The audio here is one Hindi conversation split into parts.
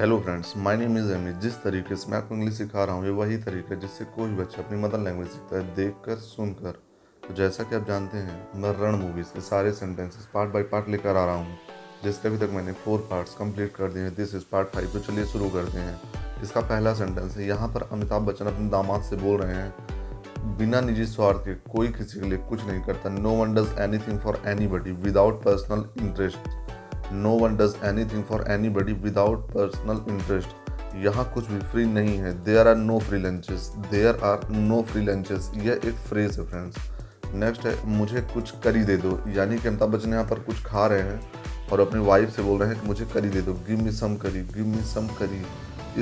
Hello friends, my name is Amy. जिस तरीके से मैं आपको इंग्लिश सिखा रहा हूँ, ये वही तरीका है जिससे कोई बच्चा अपनी मदर लैंग्वेज सीखता है, देखकर सुनकर। तो जैसा कि आप जानते हैं, मैं रण मूवीज़ के सारे सेंटेंसेस पार्ट बाय पार्ट लेकर आ रहा हूँ, जिसके अभी तक मैंने 4 पार्ट्स कंप्लीट कर दिए हैं। This is part 5। तो चलिए शुरू करते हैं। इसका पहला सेंटेंस है, यहाँ पर अमिताभ बच्चन अपने दामाद से बोल रहे हैं, बिना निजी स्वार्थ के कोई किसी के लिए कुछ नहीं करता। No one does anything for anybody without personal interest. No one does anything for anybody without personal interest. यहाँ कुछ भी फ्री नहीं है। There are no free lunches. There are no free lunches, यह एक फ्रेज है फ्रेंड्स। नेक्स्ट है, मुझे कुछ करी दे दो। यानी कि अमिताभ बच्चन यहाँ पर कुछ खा रहे हैं और अपनी वाइफ से बोल रहे हैं कि मुझे करी दे दो। गिव मी सम करी, गिव मी सम करी।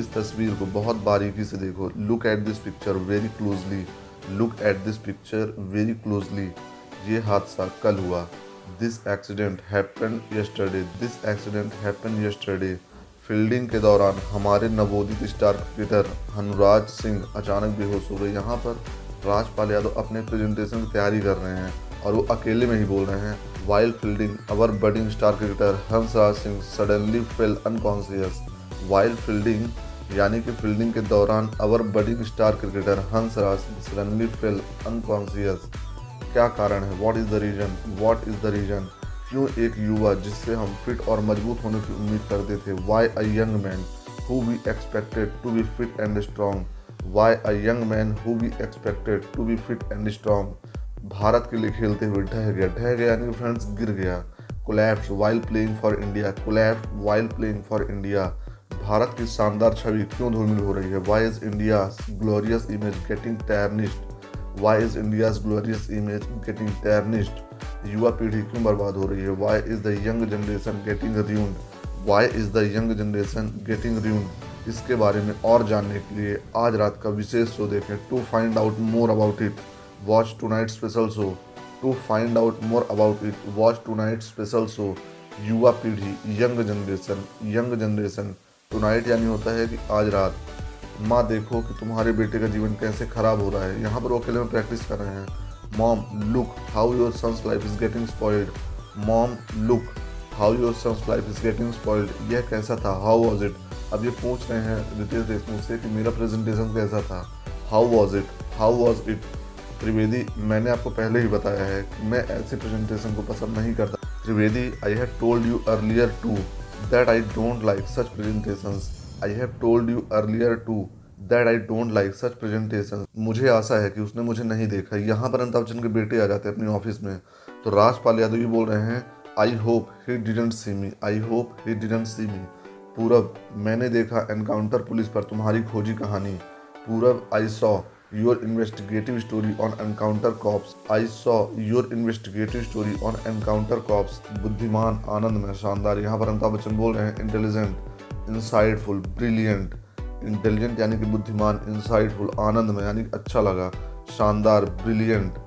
इस तस्वीर को बहुत बारीकी से देखो। Look at this picture very closely. Look at this picture very closely. ये हादसा कल हुआ। This accident happened yesterday. This accident happened yesterday. Fielding के दौरान हमारे नवोदित स्टार क्रिकेटर अनुराग सिंह अचानक बेहोश हो गए। यहाँ पर राजपाल यादव अपने प्रेजेंटेशन की तैयारी कर रहे हैं और वो अकेले में ही बोल रहे हैं। While fielding our budding star cricketer Hansraj Singh suddenly fell unconscious. While fielding यानी कि फील्डिंग के दौरान our budding star cricketer Hansraj Singh suddenly fell unconscious. क्या कारण है? What is the reason? What is the reason? क्यों एक युवा जिससे हम फिट और मजबूत होने की उम्मीद करते थे, why a young man who we expected to be fit and strong, why a young man who we expected to be fit and strong Bharat के लिए खेलते हुए ढह गया। ढह गया यानी फ्रेंड्स गिर गया। Collapse while playing for India. Collapse while playing for India. Bharat की शानदार छवि क्यों धूमिल हो रही है? Why is India glorious image getting tarnished. Why is India's glorious image getting tarnished? युवा पीढ़ी क्यों बर्बाद हो रही है? Why is the young generation getting ruined? Why is the young generation getting ruined? इसके बारे में और जानने के लिए आज रात का विशेष शो देखें। To find out more about it, watch tonight's special show. To find out more about it, watch tonight's special show. युवा पीढ़ी, यंग जनरेशन, टुनाइट यानी होता है कि आज रात। माँ देखो कि तुम्हारे बेटे का जीवन कैसे खराब हो रहा है। यहाँ पर वो अकेले में प्रैक्टिस कर रहे हैं। Mom look how your son's life is getting spoiled. Mom look how your son's life is getting spoiled. यह कैसा था? How was it? अब ये पूछ रहे हैं रितेश देशमुख से कि मेरा प्रेजेंटेशन कैसा था। How was it? How was it? Trivedi, मैंने आपको पहले ही बताया है कि मैं ऐसे प्रेजेंटेशन को पसंद नहीं करता। Trivedi, I have told you earlier too that I don't like such presentations. I have told you earlier too that I don't like such presentations. मुझे आशा है कि उसने मुझे नहीं देखा। यहाँ पर अमिताभ बच्चन के बेटे आ जाते हैं अपनी ऑफिस में, तो राजपाल यादव ये बोल रहे हैं, I hope he didn't see me. I hope he didn't see me. पूरब, मैंने देखा एनकाउंटर पुलिस पर तुम्हारी खोजी कहानी। पूरब, I saw your investigative story on encounter cops. I saw your investigative story on encounter cops. बुद्धिमान, आनंद में, शानदार। यहाँ पर अमिताभ बच्चन बोल रहे हैं इंटेलिजेंट, इंसाइटफुल, ब्रिलियंट। इंटेलिजेंट यानी कि बुद्धिमान, इंसाइटफुल आनंद में यानी अच्छा लगा, शानदार, ब्रिलियंट।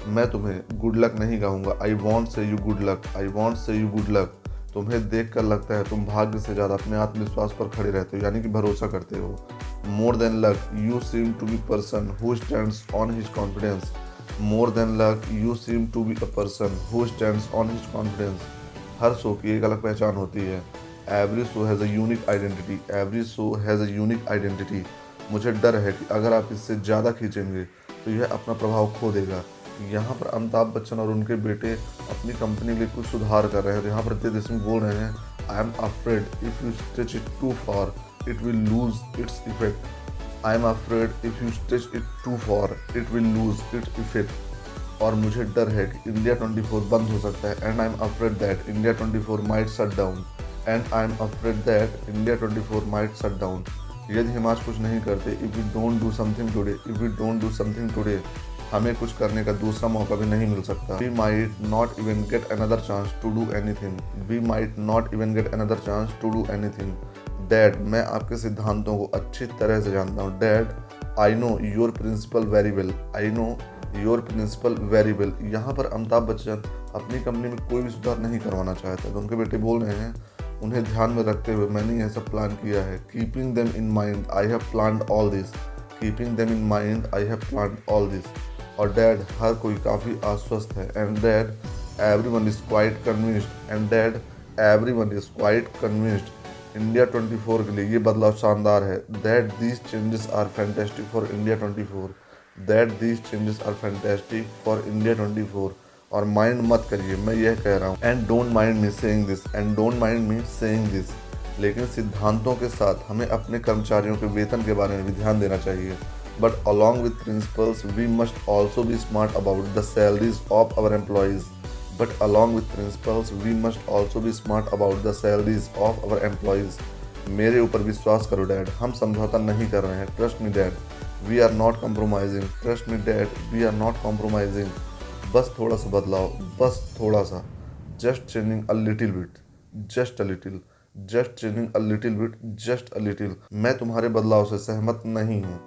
मैं तुम्हें गुड लक नहीं कहूँगा। आई वॉन्ट से you good luck. I want से यू गुड लक। तुम्हें देख कर लगता है तुम भाग्य से ज़्यादा अपने आत्मविश्वास पर खड़े रहते हो, यानी कि भरोसा करते हो। More than luck you seem to be person who stands on his confidence. More than luck you seem to be a person who stands on his confidence. हर शो की एक अलग पहचान होती है। Every show has a unique identity. Every show has a unique identity. मुझे डर है कि अगर आप इससे ज़्यादा खींचेंगे तो यह अपना प्रभाव खो देगा। यहाँ पर अमिताभ बच्चन और उनके बेटे अपनी कंपनी के लिए कुछ सुधार कर रहे हैं। तो यहाँ पर रितेश देशमुख बोल रहे हैं, I am afraid if you stretch it too far it will lose its effect. I am afraid if you stretch it too far it will lose its effect. और मुझे डर है कि इंडिया 24 बंद हो सकता है। And I am afraid that India 24 might shut down. And I am afraid that India 24 might shut down. यदि हम आज कुछ नहीं करते, if we don't do something today, if we don't do something today, हमें कुछ करने का दूसरा मौका भी नहीं मिल सकता। We might not even get another chance to do anything. We might not even get another chance to do anything. Dad, मैं आपके सिद्धांतों को अच्छी तरह से जानता हूँ। Dad, I know your principle very well. I know your principle very well. यहाँ पर अमिताभ बच्चन अपनी कंपनी में कोई भी सुधार नहीं करवाना चाहते, तो उनके बेटे बोल रहे हैं, उन्हें ध्यान में रखते हुए मैंने यह सब प्लान किया है। Keeping them in mind I have planned all this. Keeping them in mind I have planned all this. और डैड, हर कोई काफ़ी आश्वस्त है। And dad everyone is quite convinced. And dad everyone is quite convinced. India 24 के लिए ये बदलाव शानदार है। That these changes are fantastic for India 24। That these changes are fantastic for India 24। और माइंड मत करिए, मैं यह कह रहा हूँ। And don't mind me saying this, and don't mind me saying this. लेकिन सिद्धांतों के साथ हमें अपने कर्मचारियों के वेतन के बारे में भी ध्यान देना चाहिए। But along with principles we must also be smart about the salaries of our employees. But along with principals, we must also be smart about the salaries of our employees. मेरे ऊपर विश्वास करो डैड, हम समझौता नहीं कर रहे हैं। Trust me dad, we are not compromising. Trust me dad, we are not compromising. बस थोड़ा सा बदलाव, बस थोड़ा सा। Just changing a little bit, just a little, just changing a little bit, just a little. मैं तुम्हारे बदलाव से सहमत नहीं हूँ।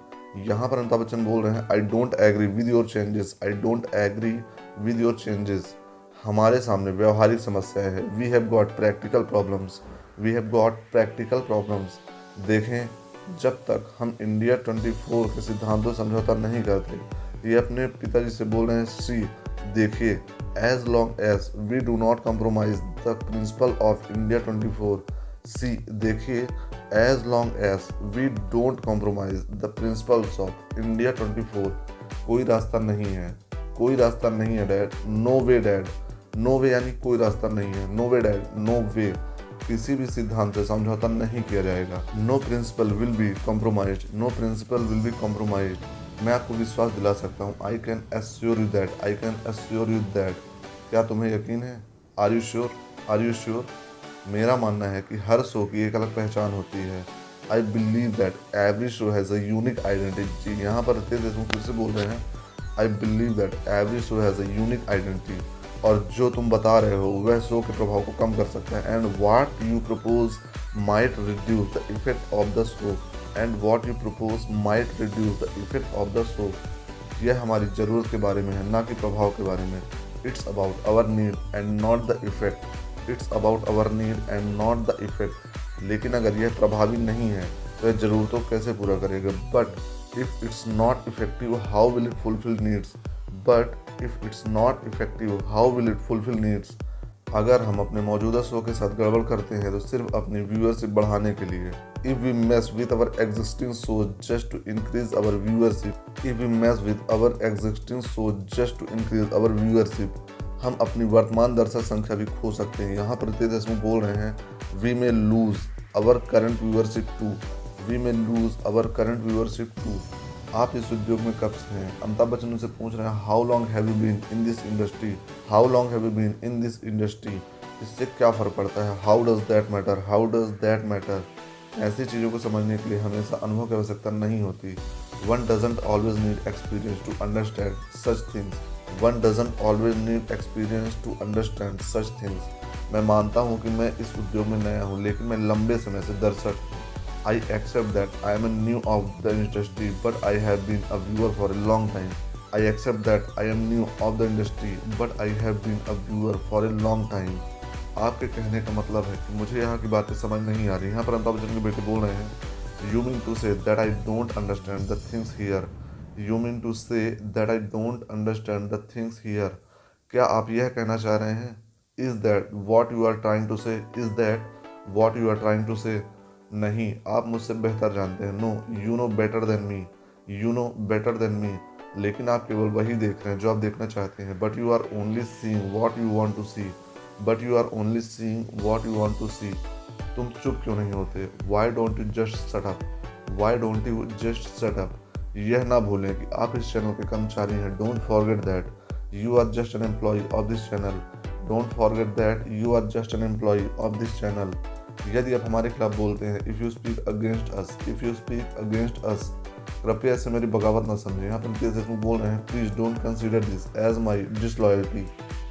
यहाँ पर अमिताभ बच्चन बोल रहे हैं I don't agree with your changes. I don't agree with your changes. हमारे सामने व्यवहारिक समस्याएं हैं। We have got practical problems, we have got practical problems. देखें, जब तक हम इंडिया 24 के सिद्धांतों समझौता नहीं करते, ये अपने पिताजी से बोल रहे हैं। सी देखिए, as long as we do not compromise the principle of India 24। See देखिए, as long as we don't compromise the principles of India 24। कोई रास्ता नहीं है, कोई रास्ता नहीं है dad. No way dad, no way यानी कोई रास्ता नहीं है। No way dad, no way. किसी भी सिद्धांत से समझौता नहीं किया जाएगा। No principle will be compromised, no principle will be compromised. मैं आपको विश्वास दिला सकता हूँ। I can assure you that, I can assure you that. क्या तुम्हें यकीन है? Are you sure, are you sure? मेरा मानना है कि हर शो की एक अलग पहचान होती है। I believe that every show has a unique identity. यहाँ पर रितेश देशमुख फिर से बोल रहे हैं। I believe that every show has a unique identity. और जो तुम बता रहे हो वह शो के प्रभाव को कम कर सकता है। And what you propose might reduce the effect of the show, and what you propose might reduce the effect of the show. यह हमारी ज़रूरत के बारे में है, ना कि प्रभाव के बारे में। It's about our need and not the effect. It's about our need and not the effect. लेकिन अगर यह प्रभावी नहीं है तो यह ज़रूरतों कैसे पूरा करेगा? But if it's not effective how will it fulfil needs? But if it's not effective how will it fulfil needs? अगर हम अपने मौजूदा शो के साथ गड़बड़ करते हैं तो सिर्फ अपनी व्यूअरशिप बढ़ाने के लिए। If we mess with our existing show just to increase our viewership, if we mess with our existing show just to increase our viewership, हम अपनी वर्तमान दर्शक संख्या भी खो सकते हैं। यहाँ पर रितेश देशमुख बोल रहे हैं, we may lose our current viewership too, we may lose our current viewership too. आप इस उद्योग में कब से हैं? अमिताभ बच्चन उनसे पूछ रहे हैं, how long have you been in this industry, how long have you been in this industry. इससे क्या फ़र्क पड़ता है? How does that matter, how does that matter. ऐसी चीज़ों को समझने के लिए हमेशा अनुभव की आवश्यकता नहीं होती। One doesn't always need experience to understand such things, one doesn't always need experience to understand such things. मैं मानता हूँ कि मैं इस उद्योग में नया हूँ, लेकिन मैं लंबे समय से दर्शक हूँ। I accept that I am a new of the industry, but I have been a viewer for a long time. I accept that I am new of the industry, but I have been a viewer for a long time. आपके कहने का मतलब है कि मुझे यहाँ की बातें समझ नहीं आ रही। यहाँ पर अमिताभ बच्चन के बेटे बोल रहे हैं, You mean to say that I don't understand the things here? You mean to say that I don't understand the things here? क्या आप यह कहना चाह रहे हैं? Is that what you are trying to say? Is that what you are trying to say? नहीं, आप मुझसे बेहतर जानते हैं। No, you know better than me, you know better than me. लेकिन आप केवल वही देख रहे हैं जो आप देखना चाहते हैं। But you are only seeing what you want to see, but you are only seeing what you want to see. तुम चुप क्यों नहीं होते? Why don't you just shut up, why don't you just shut up. यह ना भूलें कि आप इस चैनल के कर्मचारी हैं। Don't forget that you are just an employ of this channel, don't forget that you are just an employ of this channel. यदि आप हमारे खिलाफ बोलते हैं, if you speak against us, if you speak against us, कृपया ऐसे मेरी बगावत न समझें। यहाँ पर रितेश देशमुख बोल रहे हैं, please don't consider this as my disloyalty,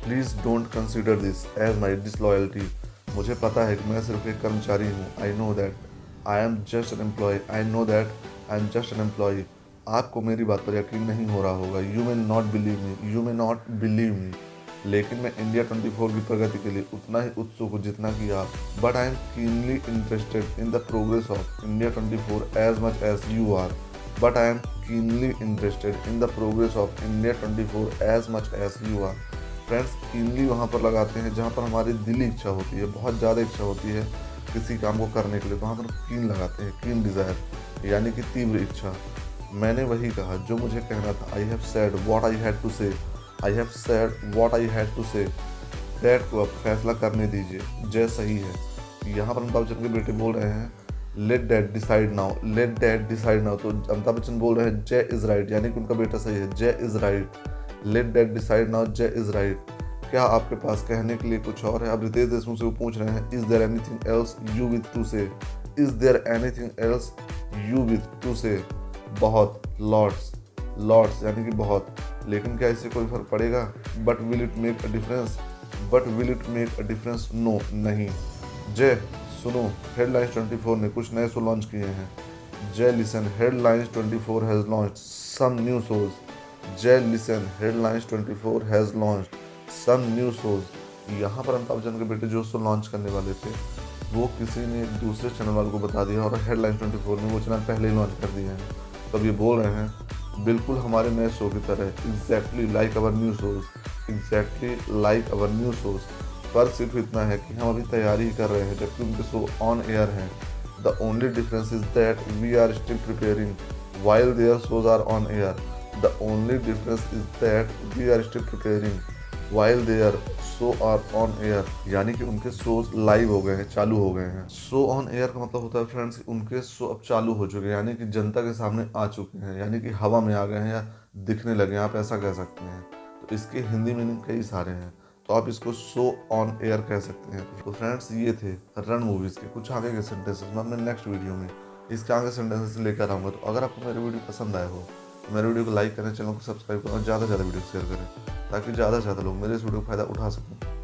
please don't consider this as my disloyalty. मुझे पता है कि मैं सिर्फ एक कर्मचारी हूँ। I know that I am just an employ, I know that I am just an employ. आपको मेरी बात पर यकीन नहीं हो रहा होगा। You may not believe me, you may not believe me. लेकिन मैं इंडिया 24 की प्रगति के लिए उतना ही उत्सुक हूँ जितना कि आप। But I am keenly interested in the progress of India 24 as much as you are. But I am keenly interested in the progress of India 24 as much as you are. Friends, keenly वहाँ पर लगाते हैं जहाँ पर हमारी दिली इच्छा होती है, बहुत ज़्यादा इच्छा होती है किसी काम को करने के लिए, तो वहाँ पर कीन लगाते हैं, कीन डिज़ायर यानी कि तीव्र इच्छा। मैंने वही कहा जो मुझे कहना था। I have said what I had to say, I have said what I had to say. Dad को अब फैसला करने दीजिए, जय सही है। यहाँ पर अमिताभ बच्चन के बेटे बोल रहे हैं let dad decide now, let dad decide now. तो अमिताभ बच्चन बोल रहे हैं जय इज राइट, यानी कि उनका बेटा सही है, Jai is right. Let dad decide now, Jai is right. क्या आपके पास कहने के लिए कुछ और है? अब रितेश देशमुख से वो पूछ रहे हैं is there anything else you wish to say, is there anything else you wish to say. बहुत, लॉट्स, लॉट्स यानी कि बहुत। लेकिन क्या इससे कोई फर्क पड़ेगा? But will it make a difference, but will it make a difference, no नहीं। जय सुनो, हेडलाइंस 24 ने कुछ नए शो लॉन्च किए हैं। जय listen, headlines 24 has launched some new shows. जय listen, headlines 24 has launched some new shows. यहाँ पर अमिताभ बच्चन के बेटे जो शो लॉन्च करने वाले थे वो किसी ने दूसरे चैनल वालों को बता दिया और हेडलाइंस 24 ने वो चैनल पहले ही लॉन्च कर दिए हैं। तब ये बोल रहे हैं बिल्कुल हमारे नए शो की तरह, exactly like our new shows, exactly like our new shows. फर्क सिर्फ इतना है कि हम अभी तैयारी ही कर रहे हैं जबकि उनके शो ऑन एयर हैं। The only difference is that we are still preparing while their shows are on air. The only difference is that we are still preparing while their show are on air. यानी कि उनके शोज लाइव हो गए हैं, चालू हो गए हैं। शो ऑन एयर का मतलब होता है फ्रेंड्स कि उनके शो अब चालू हो चुके हैं, यानी कि जनता के सामने आ चुके हैं, यानी कि हवा में आ गए हैं या दिखने लगे हैं, आप ऐसा कह सकते हैं। तो इसके हिंदी मीनिंग कई सारे हैं, तो आप इसको शो ऑन एयर कह सकते हैं। तो फ्रेंड्स ये थे रण मूवीज़ के कुछ आगे के सेंटेंसेस। मैं अपने नेक्स्ट वीडियो में इसके आगे सेंटेंसेस लेकर आऊँगा। तो अगर आपको मेरे वीडियो पसंद आए हो तो मेरे वीडियो को लाइक करें, चैनल को सब्सक्राइब करें और ज़्यादा से ज़्यादा वीडियो शेयर करें ताकि ज़्यादा से ज़्यादा लोग मेरे इस वीडियो का फ़ायदा उठा सकें।